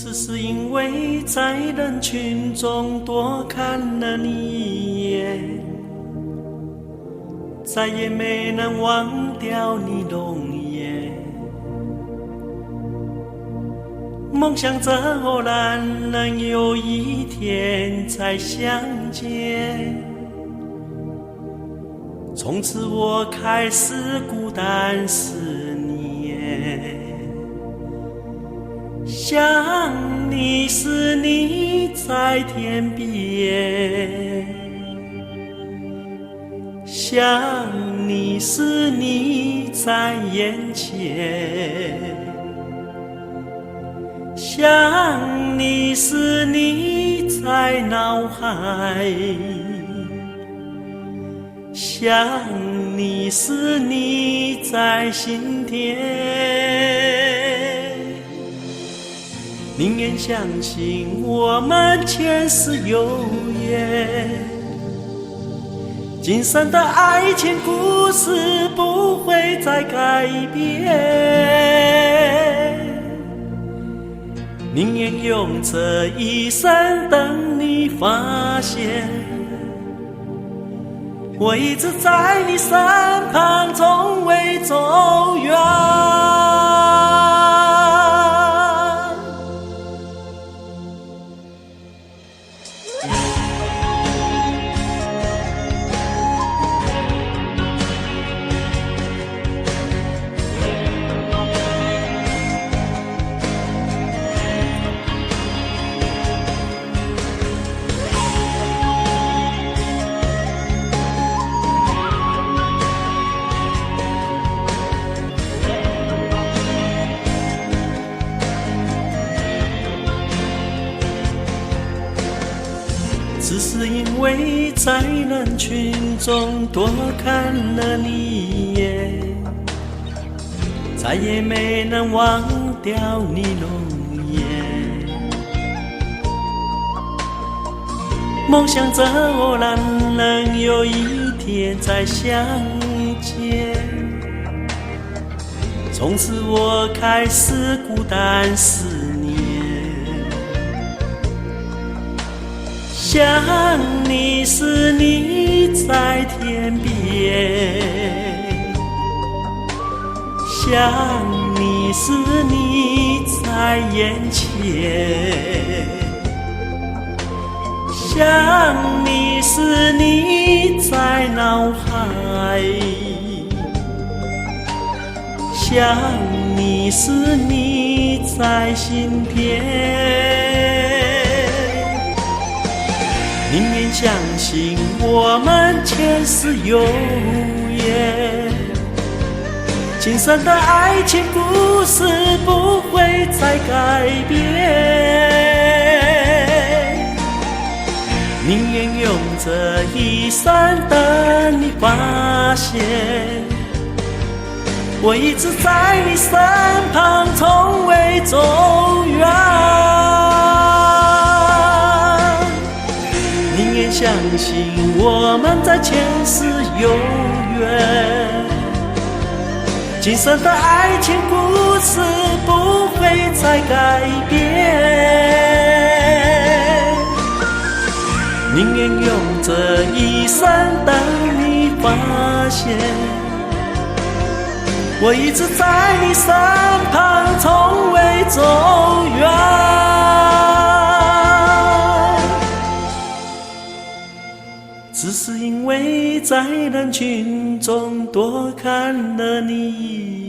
只是因为在人群中多看了你一眼，再也没能忘掉你容颜。梦想着偶然能有一天再相见，从此我开始孤单思念。想你时你在天边，想你时你在眼前，想你时你在脑海，想你时你在心田。宁愿相信我们前世有缘，今生的爱情故事不会再改变。宁愿用这一生等你发现，我一直在你身旁，从未走远。只是因为在人群中多看了你一眼，再也没能忘掉你容颜。梦想着偶然能有一天再相见，从此我开始孤单思念。想你时你在天边，想你时你在眼前，想你时你在脑海，想你时你在心田。宁愿相信我们前世有缘，今生的爱情故事不会再改变。宁愿用这一生等你发现，我一直在你身旁，从未走远。宁愿相信我们在前世有缘，今生的爱情故事不会再改变。宁愿用这一生等你发现，我一直在你身旁，从未走远。只是因为在人群中多看了你